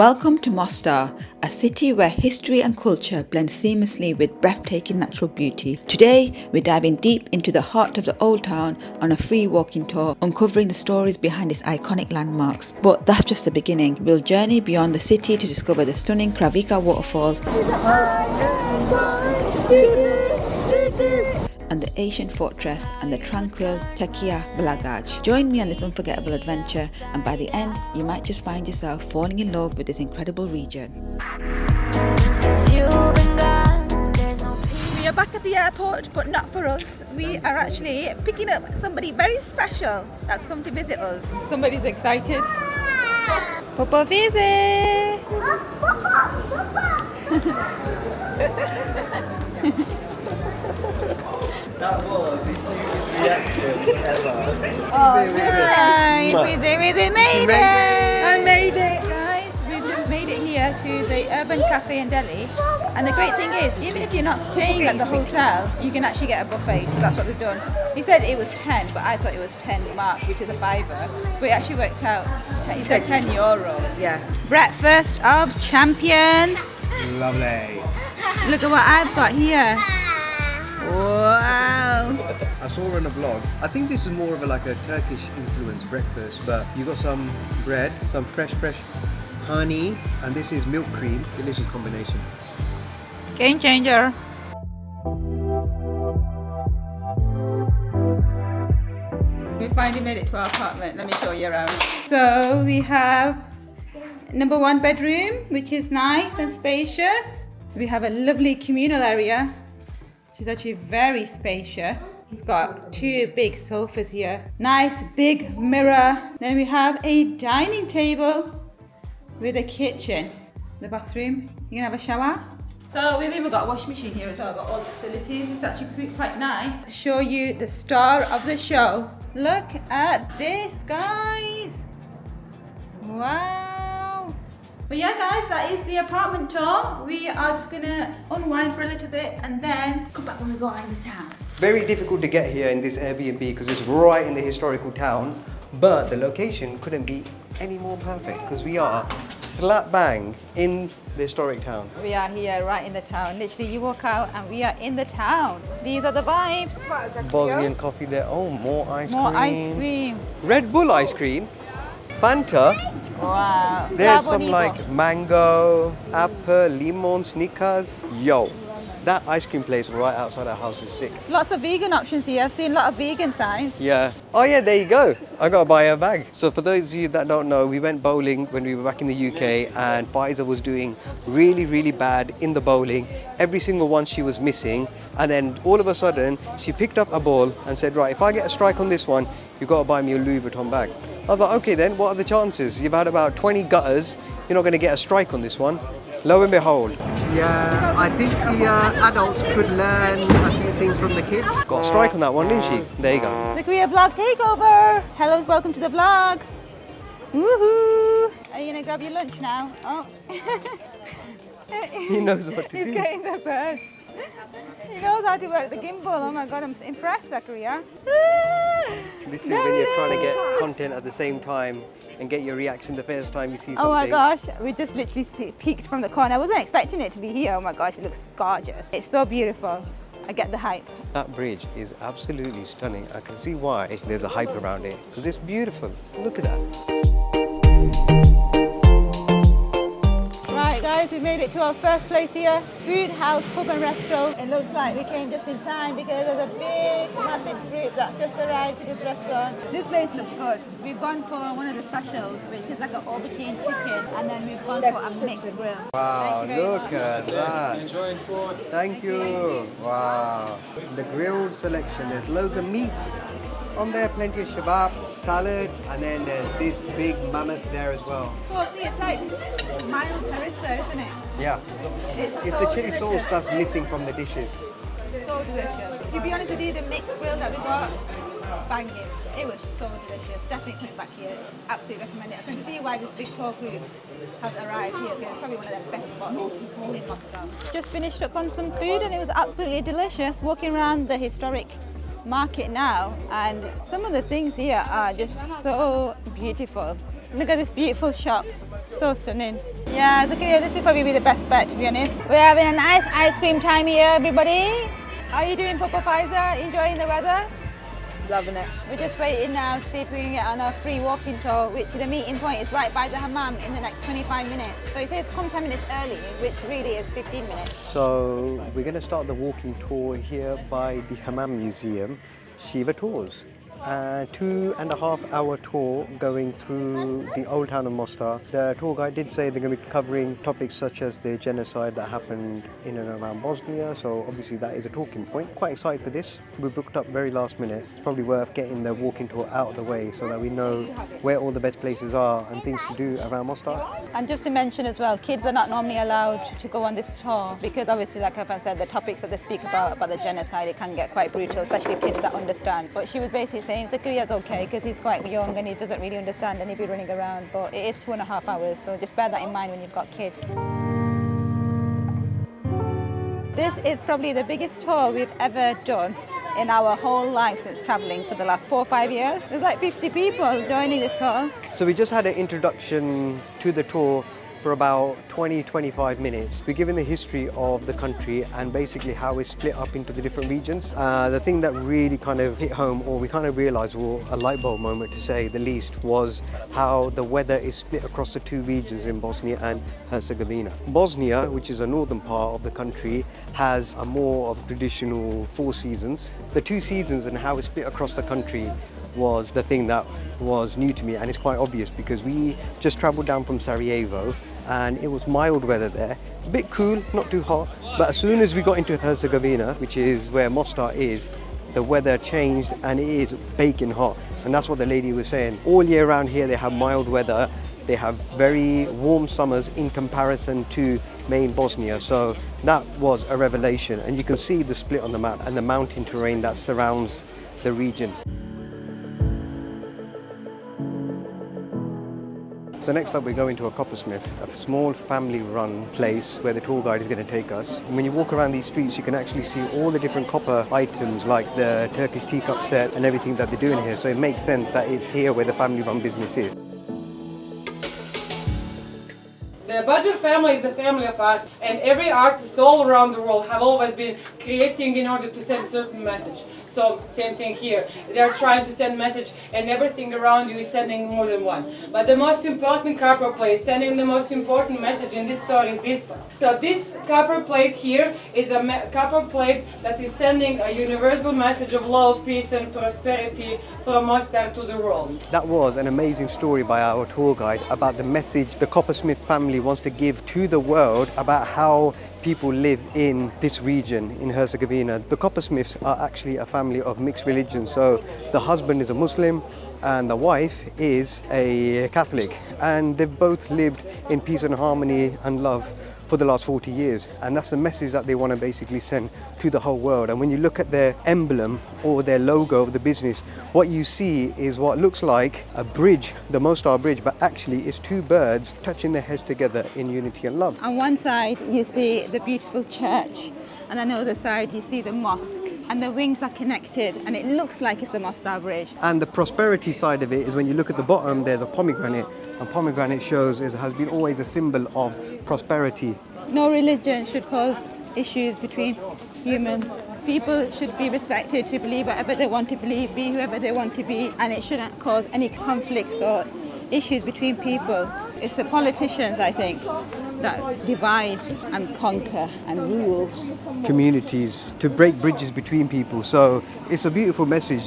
Welcome to Mostar, a city where history and culture blend seamlessly with breathtaking natural beauty. Today, we're diving deep into the heart of the old town on a free walking tour, uncovering the stories behind its iconic landmarks. But that's just the beginning. We'll journey beyond the city to discover the stunning Kravica Waterfalls and the ancient fortress and the tranquil Tekka Blagaj. Join me on this unforgettable adventure, and by the end, you might just find yourself falling in love with this incredible region. We are back at the airport, but not for us. We are actually picking up somebody very special that's come to visit us. Somebody's excited. Papa visit! That was the cutest reaction ever. Oh, hi! We made it! I made it! Guys, we've just made it here to the Urban Cafe and Deli. And the great thing is, even if you're not staying at the hotel, you can actually get a buffet. So that's what we've done. He said it was 10, but I thought it was 10 mark, which is a fiver. But it actually worked out. He said €10. Yeah. Breakfast of champions. Lovely. Look at what I've got here. Wow. I saw her on a vlog. I think this is more of a Turkish influenced breakfast, but you got some bread, some fresh honey, and this is milk cream. Delicious combination. Game changer. We finally made it to our apartment. Let me show you around. So we have number 1 bedroom, which is nice and spacious. We have a lovely communal area. It's actually very spacious. It's got 2 big sofas here. Nice big mirror. Then we have a dining table with a kitchen. The bathroom. You can have a shower. So we've even got a washing machine here as well. Got all the facilities. It's actually quite nice. I'll show you the star of the show. Look at this, guys. Wow. But yeah, guys, that is the apartment tour. We are just gonna unwind for a little bit and then come back when we go out in the town. Very difficult to get here in this Airbnb because it's right in the historical town, but the location couldn't be any more perfect because we are slap bang in the historic town. We are here right in the town. Literally, you walk out and we are in the town. These are the vibes. Bosnian coffee there. Oh, more ice cream. More ice cream. Red Bull ice cream. Fanta. Wow. There's Bravo, some Nico. mango, apple, lemon, Snickers. Yo, that ice cream place right outside our house is sick. Lots of vegan options here. I've seen a lot of vegan signs. Yeah. Oh yeah, there you go. I gotta buy a bag. So for those of you that don't know, we went bowling when we were back in the UK, and Faiza was doing really bad in the bowling. Every single one she was missing, and then all of a sudden she picked up a ball and said, right, if I get a strike on this one, you gotta buy me a Louis Vuitton bag. I thought, okay then, what are the chances? You've had about 20 gutters, you're not gonna get a strike on this one. Lo and behold. Yeah, I think the adults could learn a few things from the kids. Got a strike on that one, didn't she? There you go. Look, we have vlog takeover. Hello and welcome to the vlogs. Woohoo! Are you gonna grab your lunch now? Oh. He knows what to He's do. getting the bird. He knows how to work the gimbal. Oh my god, I'm impressed, Zakaria. This is when you're trying to get content at the same time and get your reaction the first time you see something. Oh my gosh, we just literally peeked from the corner. I wasn't expecting it to be here. Oh my gosh, it looks gorgeous. It's so beautiful. I get the hype. That bridge is absolutely stunning. I can see why there's a hype around it, because it's beautiful. Look at that. Right guys, we made it to our first place here. Food House Pub and Resto. It looks like we came just in time because there's a big, massive group that's just arrived to this restaurant. This place looks good. We've gone for one of the specials, which is like an aubergine chicken, and then we've gone for a mixed grill. Wow, Thank you very look much. at that. Thank you. Wow. The grilled selection, there's loads of meats on there, plenty of shabab, salad, and then there's this big mammoth there as well. So see, it's like mild harissa, isn't it? Yeah. It's It's so the chili sauce delicious. that's missing from the dishes. So delicious. To be honest with you, the mixed grill that we got, banging. It was so delicious. Definitely coming back here. Absolutely recommend it. I can see why this big tour group has arrived here. It's probably one of the best spots in Mostar. Just finished up on some food and it was absolutely delicious. Walking around the historic market now, and some of the things here are just so beautiful. Look at this beautiful shop so stunning. Yeah, Zakaria, this will probably be the best bet, to be honest. We're having a nice ice cream time here, everybody. How are you doing, Papa Pfizer? Enjoying the weather? Loving it. We're just waiting now to see if we can get on our free walking tour, which the meeting point is right by the hammam in the next 25 minutes. So it says come 10 minutes early, which really is 15 minutes. So we're going to start the walking tour here by the Hammam Museum, Shiva Tours. 2.5 hour tour going through the old town of Mostar. The tour guide did say they're going to be covering topics such as the genocide that happened in and around Bosnia, so obviously that is a talking point. Quite excited for this. We booked up very last minute. It's probably worth getting the walking tour out of the way so that we know where all the best places are and things to do around Mostar. And just to mention as well, kids are not normally allowed to go on this tour because obviously, like Evan said, the topics that they speak about the genocide, it can get quite brutal, especially kids that understand. But she was basically saying Zakaria's okay because he's quite young and he doesn't really understand and he'll be running around, but it is 2.5 hours, so just bear that in mind when you've got kids. This is probably the biggest tour we've ever done in our whole life since travelling for the last 4 or 5 years. There's like 50 people joining this tour. So we just had an introduction to the tour for about 20-25 minutes. We're given the history of the country and basically how it's split up into the different regions. The thing that really kind of hit home, or we kind of realised, or a light bulb moment to say the least, was how the weather is split across the two regions in Bosnia and Herzegovina. Bosnia, which is a northern part of the country, has a more of traditional 4 seasons. The 2 seasons and how it's split across the country was the thing that was new to me, and it's quite obvious because we just travelled down from Sarajevo and it was mild weather there, a bit cool, not too hot, but as soon as we got into Herzegovina, which is where Mostar is, the weather changed and it is baking hot, and that's what the lady was saying. All year round here they have mild weather, they have very warm summers in comparison to main Bosnia, so that was a revelation, and you can see the split on the map and the mountain terrain that surrounds the region. So next up we're going to a coppersmith, a small family-run place where the tour guide is going to take us. And when you walk around these streets you can actually see all the different copper items like the Turkish teacup set and everything that they're doing here. So it makes sense that it's here where the family-run business is. The Bajaj family is the family of art, and every artist all around the world have always been creating in order to send a certain message. So same thing here. They are trying to send message, and everything around you is sending more than one. But the most important copper plate, sending the most important message in this story is this one. So this copper plate here is a copper plate that is sending a universal message of love, peace and prosperity from Mostar to the world. That was an amazing story by our tour guide about the message the coppersmith family wants to give to the world about how people live in this region in Herzegovina. The coppersmiths are actually a family of mixed religions, so the husband is a Muslim and the wife is a Catholic, and they've both lived in peace and harmony and love for the last 40 years, and that's the message that they want to basically send to the whole world. And when you look at their emblem or their logo of the business, what you see is what looks like a bridge, the Mostar Bridge, but actually it's 2 birds touching their heads together in unity and love. On one side you see the beautiful church, and on the other side you see the mosque, and the wings are connected and it looks like it's the Mostar Bridge. And the prosperity side of it is when you look at the bottom, there's a pomegranate, and pomegranate shows has been always a symbol of prosperity. No religion should cause issues between humans. People should be respected to believe whatever they want to believe, be whoever they want to be, and it shouldn't cause any conflicts or issues between people. It's the politicians, I think, that divide and conquer and rule communities, to break bridges between people. So it's a beautiful message.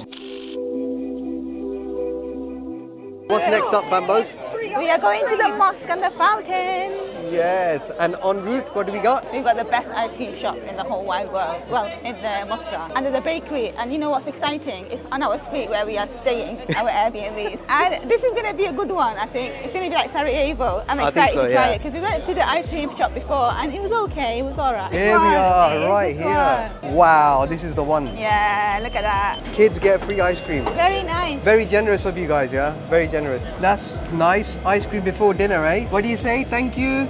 What's next up, Bambos? We are going to the mosque and the fountain. Yes, and en route, what do we got? We've got the best ice cream shop in the whole wide world. Well, in the Mostar. And there's a bakery. And you know what's exciting? It's on our street where we are staying, our Airbnbs. And this is going to be a good one, I think. It's going to be like Sarajevo. I'm excited to try it because we went to the ice cream shop before and it was okay. It was all right. Here we are, right here. Wow, this is the one. Yeah, look at that. Kids get free ice cream. Very nice. Very generous of you guys, yeah? Very generous. That's nice. Ice cream before dinner, eh? What do you say? Thank you.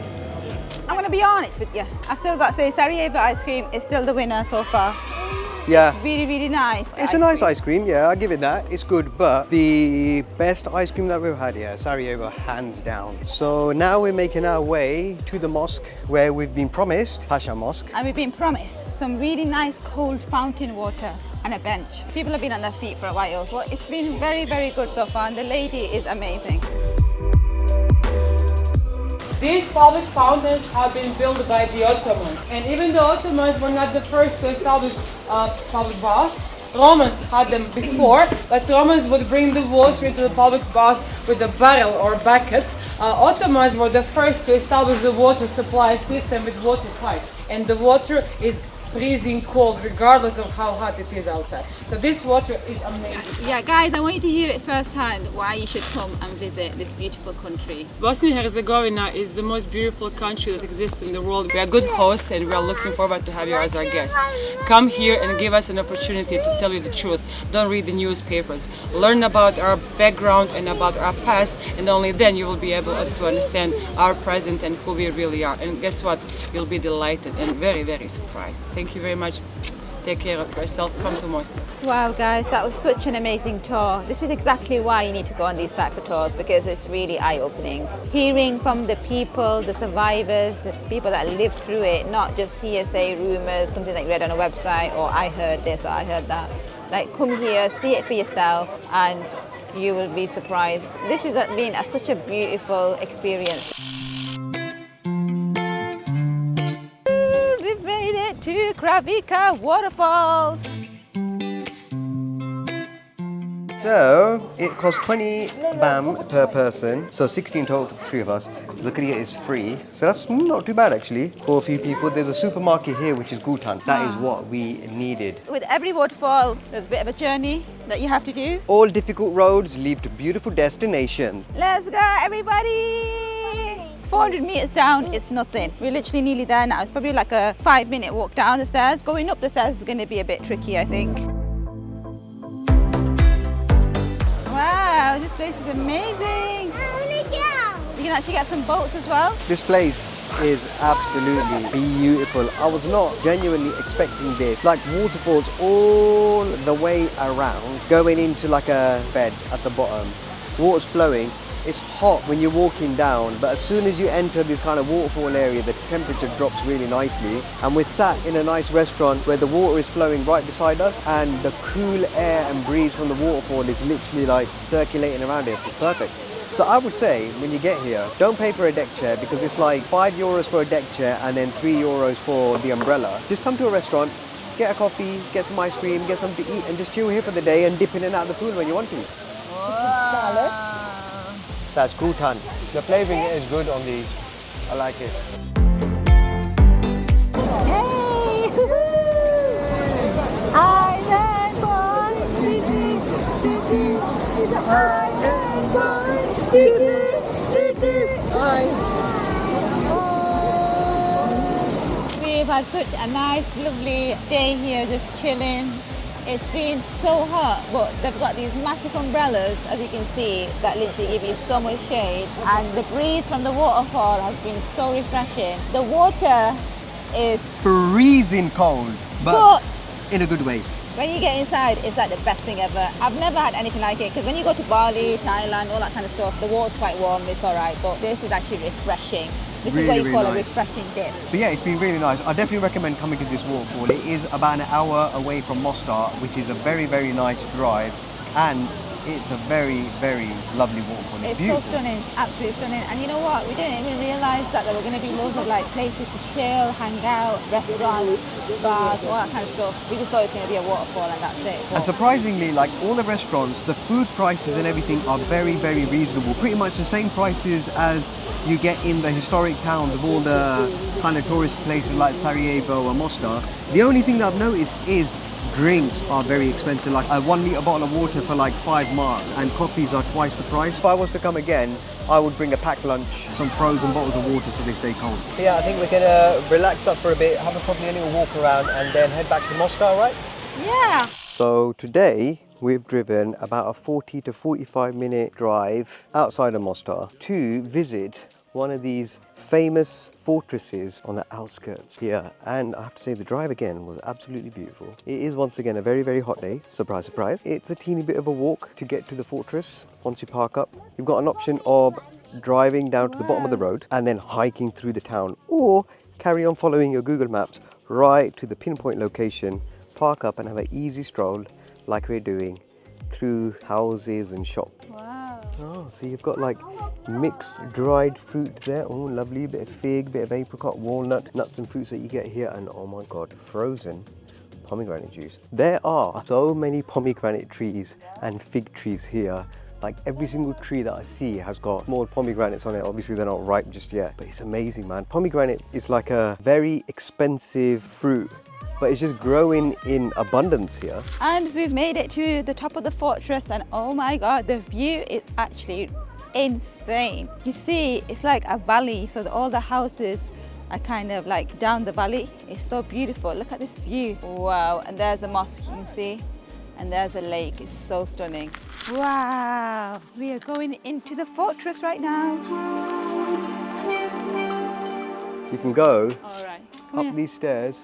I'm going to be honest with you. I've still got to say Sarajevo ice cream is still the winner so far. Yeah. It's really, really nice. It's a nice ice cream, yeah, I'll give it that. It's good, but the best ice cream that we've had here, Sarajevo, hands down. So now we're making our way to the mosque where we've been promised, Pasha Mosque. And we've been promised some really nice cold fountain water and a bench. People have been on their feet for a while, but it's been very, very good so far, and the lady is amazing. These public fountains have been built by the Ottomans, and even the Ottomans were not the first to establish public baths. Romans had them before, but Romans would bring the water into the public bath with a barrel or bucket. Ottomans were the first to establish the water supply system with water pipes, and the water is freezing cold regardless of how hot it is outside. So this water is amazing. Yeah, guys, I want you to hear it firsthand why you should come and visit this beautiful country. Bosnia and Herzegovina is the most beautiful country that exists in the world. We are good hosts and we are looking forward to have you as our guests. Come here and give us an opportunity to tell you the truth. Don't read the newspapers. Learn about our background and about our past, and only then you will be able to understand our present and who we really are. And guess what? You'll be delighted and very, very surprised. Thank you very much. Take care of yourself. Come to Mostar. Wow, guys, that was such an amazing tour. This is exactly why you need to go on these type of tours, because it's really eye-opening. Hearing from the people, the survivors, the people that lived through it, not just hearsay, rumors, something that you read on a website, or I heard this or I heard that. Like, come here, see it for yourself, and you will be surprised. This has been such a beautiful experience. We've made it to Kravica Waterfalls. So it costs 20 BAM per person, so 16 total for the three of us. The Kriya is free, so that's not too bad actually for a few people. There's a supermarket here which is Gutan. That is what we needed. With every waterfall, there's a bit of a journey that you have to do. All difficult roads lead to beautiful destinations. Let's go, everybody! 400 meters down, it's nothing. We're literally nearly there now. It's probably like a 5-minute walk down the stairs. Going up the stairs is going to be a bit tricky, I think. Wow, this place is amazing. You can actually get some boats as well. This place is absolutely beautiful. I was not genuinely expecting this. Like waterfalls all the way around, going into like a bed at the bottom. Water's flowing. It's hot when you're walking down, but as soon as you enter this kind of waterfall area, the temperature drops really nicely. And we're sat in a nice restaurant where the water is flowing right beside us, and the cool air and breeze from the waterfall is literally like circulating around us. It's perfect. So I would say when you get here, don't pay for a deck chair, because it's like €5 for a deck chair and then €3 for the umbrella. Just come to a restaurant, get a coffee, get some ice cream, get something to eat, and just chill here for the day and dip in and out of the pool when you want to. Wow. That's Gutan. The flavouring is good on these. I like it. Hey! Island boy! Island boy! We've had such a nice, lovely day here, just chilling. It's been so hot, but they've got these massive umbrellas, as you can see, that literally give you so much shade. And the breeze from the waterfall has been so refreshing. The water is Freezing cold, but in a good way. when you get inside, it's like the best thing ever. I've never had anything like it, because when you go to Bali, Thailand, all that kind of stuff, the water's quite warm, it's alright, but this is actually refreshing. This is what you call a refreshing dip. But yeah, it's been really nice. I definitely recommend coming to this waterfall. It is about an hour away from Mostar, which is a very, very nice drive. And it's a very, very lovely waterfall. It's beautiful. so stunning, absolutely stunning. And you know what? We didn't even realise that there were going to be loads of like places to chill, hang out, restaurants, bars, all that kind of stuff. We just thought it was going to be a waterfall and that's it. And surprisingly, like all the restaurants, the food prices and everything are very, very reasonable. Pretty much the same prices as you get in the historic towns of all the kind of tourist places like Sarajevo and Mostar. The only thing that I've noticed is drinks are very expensive, like a 1 litre bottle of water for like 5 mark, and coffees are twice the price. If I was to come again, I would bring a packed lunch, some frozen bottles of water so they stay cold. Yeah, I think we're gonna relax up for a bit, have probably a little walk around and then head back to Mostar, right? Yeah. So today we've driven about a 40 to 45 minute drive outside of Mostar to visit one of these famous fortresses on the outskirts here. And I have to say the drive again was absolutely beautiful. It is once again a very, very hot day. Surprise, surprise. It's a teeny bit of a walk to get to the fortress. Once you park up, you've got an option of driving down to the bottom of the road and then hiking through the town, or carry on following your Google Maps right to the pinpoint location, park up and have an easy stroll like we're doing through houses and shops. Wow. Oh, so you've got like mixed dried fruit there. Oh, lovely. Bit of fig, bit of apricot, walnut, nuts and fruits that you get here. And oh my God, frozen pomegranate juice. There are so many pomegranate trees and fig trees here. Like every single tree that I see has got small pomegranates on it. Obviously they're not ripe just yet, but it's amazing, man. Pomegranate is like a very expensive fruit, but it's just growing in abundance here. And we've made it to the top of the fortress, and oh my God, the view is actually insane. You see, it's like a valley, so all the houses are kind of like down the valley. It's so beautiful. Look at this view. Wow, and there's the mosque you can see, and there's a lake. It's so stunning. Wow, we are going into the fortress right now. You can go All right, up these stairs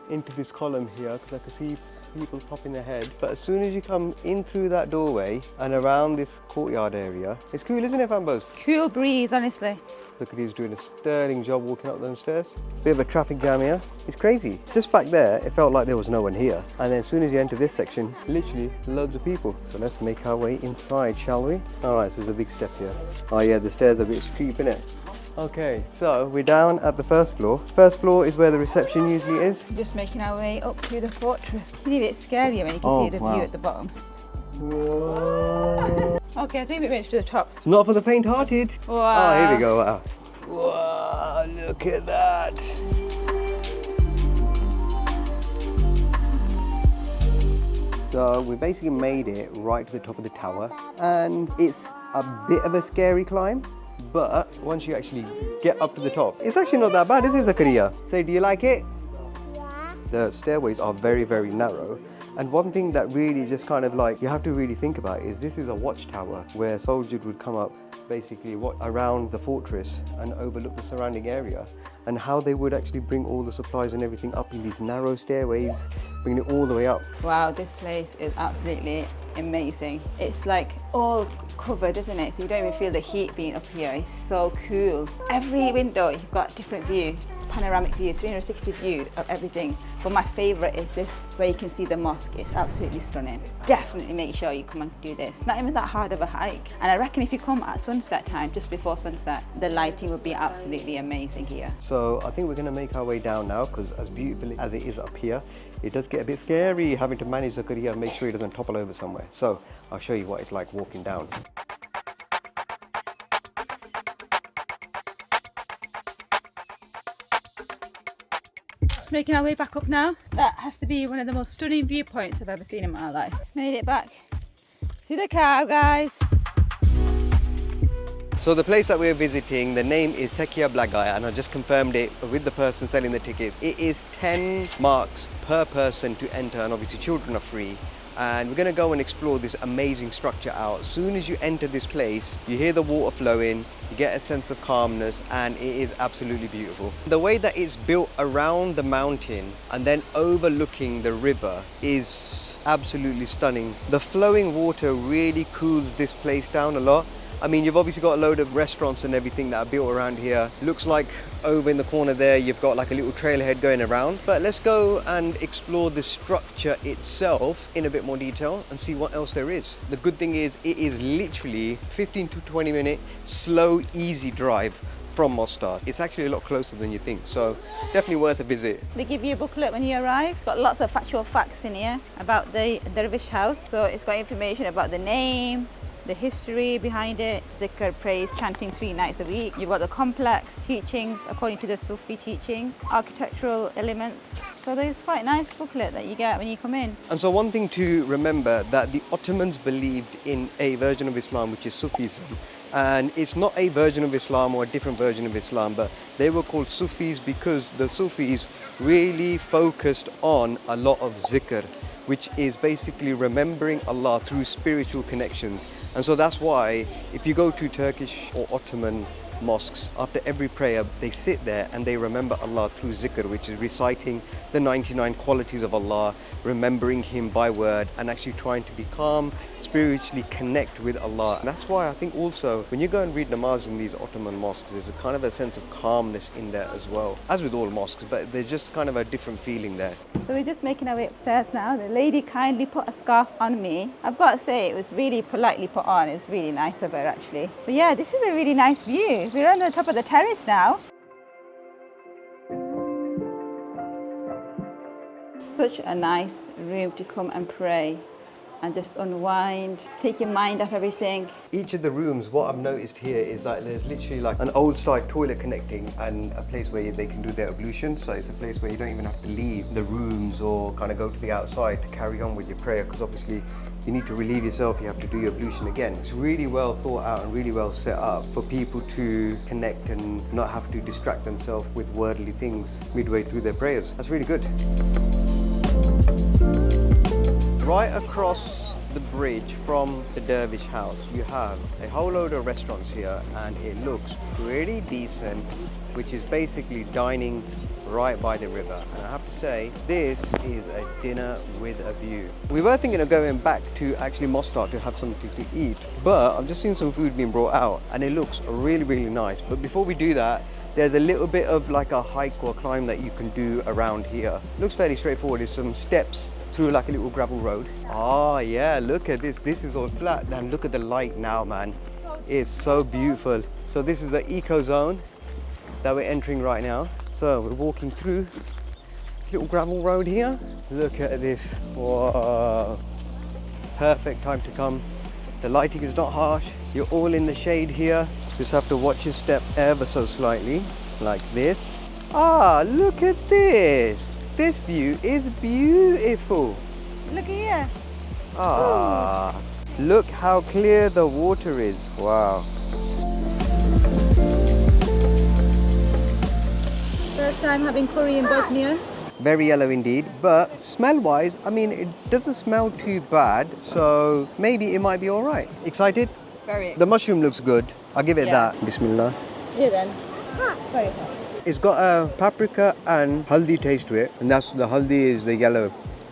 into this column here, because I can see people popping their head. But as soon as you come in through that doorway and around this courtyard area, it's cool, isn't it, Fambos? Cool breeze, honestly. Look at he's doing a sterling job walking up those stairs. Bit of a traffic jam here. It's crazy. Just back there, it felt like there was no one here. And then as soon as you enter this section, literally loads of people. So let's make our way inside, shall we? All right, so there's a big step here. Oh yeah, the stairs are a bit steep, innit? Okay, so we're down at the first floor. First floor is where the reception usually is. Just making our way up to the fortress. It's a bit scary when you can see the view at the bottom. Whoa. Okay, I think we went to the top. It's not for the faint-hearted. Wow. Oh, here we go. Wow. Wow, look at that. So we basically made it right to the top of the tower, and it's a bit of a scary climb, but once you actually get up to the top, it's actually not that bad, is it, Zakaria? Say, do you like it? Yeah. The stairways are very, very narrow. And one thing that really just kind of like you have to really think about is this is a watchtower where soldiers would come up basically around the fortress and overlook the surrounding area, and how they would actually bring all the supplies and everything up in these narrow stairways, bringing it all the way up. Wow, this place is absolutely amazing. It's like all covered, isn't it? So you don't even feel the heat being up here. It's so cool. Every window you've got a different view. Panoramic view, 360 view of everything. But my favorite is this, where you can see the mosque. It's absolutely stunning. Definitely make sure you come and do this. Not even that hard of a hike. And I reckon if you come at sunset time, just before sunset, the lighting will be absolutely amazing here. So I think we're going to make our way down now, because as beautiful as it is up here, it does get a bit scary having to manage Zakaria and make sure he doesn't topple over somewhere. So I'll show you what it's like walking down. Making our way back up now. That has to be one of the most stunning viewpoints I've ever seen in my life. Made it back to the car, guys. So the place that we're visiting, the name is Tekka Blagaj, and I just confirmed it with the person selling the tickets. It is 10 marks per person to enter, and obviously children are free. And we're going to go and explore this amazing structure out. As soon as you enter this place, you hear the water flowing, you get a sense of calmness, and it is absolutely beautiful. The way that it's built around the mountain and then overlooking the river is absolutely stunning. The flowing water really cools this place down a lot. I mean, you've obviously got a load of restaurants and everything that are built around here. Looks like over in the corner there, you've got like a little trailhead going around. But let's go and explore the structure itself in a bit more detail and see what else there is. The good thing is it is literally 15 to 20 minute slow, easy drive from Mostar. It's actually a lot closer than you think, so definitely worth a visit. They give you a booklet when you arrive. Got lots of factual facts in here about the dervish house. So it's got information about the name, the history behind it, zikr, praise, chanting 3 nights a week. You've got the complex teachings according to the Sufi teachings, architectural elements. So there's quite a nice booklet that you get when you come in. And so one thing to remember, that the Ottomans believed in a version of Islam which is Sufism. And it's not a version of Islam or a different version of Islam, but they were called Sufis because the Sufis really focused on a lot of zikr, which is basically remembering Allah through spiritual connections. And so that's why if you go to Turkish or Ottoman mosques, after every prayer, they sit there and they remember Allah through zikr, which is reciting the 99 qualities of Allah, remembering Him by word, and actually trying to be calm, spiritually connect with Allah. And that's why I think also when you go and read namaz in these Ottoman mosques, there's a kind of a sense of calmness in there as well, as with all mosques, but there's just kind of a different feeling there. So we're just making our way upstairs now. The lady kindly put a scarf on me. I've got to say, it was really politely put on. It's really nice of her, actually. But yeah, this is a really nice view. We're on the top of the terrace now. Such a nice room to come and pray and just unwind, take your mind off everything. Each of the rooms, what I've noticed here is that there's literally like an old style toilet connecting and a place where they can do their ablution. So it's a place where you don't even have to leave the rooms or kind of go to the outside to carry on with your prayer, because obviously you need to relieve yourself, you have to do your ablution again. It's really well thought out and really well set up for people to connect and not have to distract themselves with worldly things midway through their prayers. That's really good. Right across the bridge from the Dervish house, you have a whole load of restaurants here, and it looks pretty decent, which is basically dining right by the river. And I have to say, this is a dinner with a view. We were thinking of going back to actually Mostar to have something to eat, but I've just seen some food being brought out and it looks really, really nice. But before we do that, there's a little bit of like a hike or climb that you can do around here. Looks fairly straightforward. There's some steps through like a little gravel road. Oh yeah, look at this. This is all flat. And look at the light now, man. It's so beautiful. So this is the eco zone that we're entering right now. So we're walking through this little gravel road here. Look at this. Whoa. Perfect time to come. The lighting is not harsh. You're all in the shade here. Just have to watch your step ever so slightly, like this. Ah, look at this. This view is beautiful. Look here. Ah, look how clear the water is. Wow. First time having curry in Bosnia. Very yellow indeed, but smell-wise, I mean, it doesn't smell too bad, so maybe it might be all right. Excited? Very. The mushroom looks good. I'll give it Yeah. that. Bismillah. Here then. Very hot. It's got a paprika and haldi taste to it, and that's the haldi is the yellow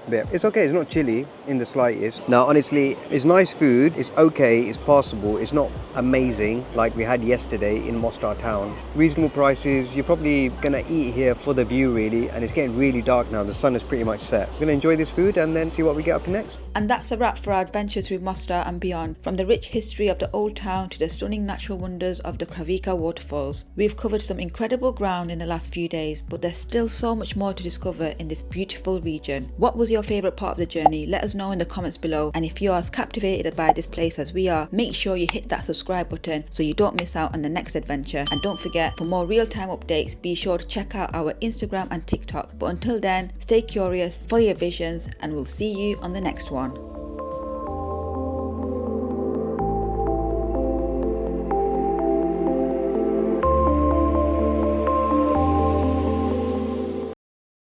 bit. It's okay, it's not chilly in the slightest. Now honestly, it's nice food, it's okay, it's passable, it's not amazing like we had yesterday in Mostar town. Reasonable prices, you're probably gonna eat here for the view really, and it's getting really dark now, the sun is pretty much set. We're gonna enjoy this food and then see what we get up to next. And that's a wrap for our adventure through Mostar and beyond. From the rich history of the old town to the stunning natural wonders of the Kravica Waterfalls. We've covered some incredible ground in the last few days, but there's still so much more to discover in this beautiful region. What was your favourite part of the journey? Let us know in the comments below. And if you're as captivated by this place as we are, make sure you hit that subscribe button so you don't miss out on the next adventure. And don't forget, for more real-time updates, be sure to check out our Instagram and TikTok. But until then, stay curious, follow your visions, and we'll see you on the next one.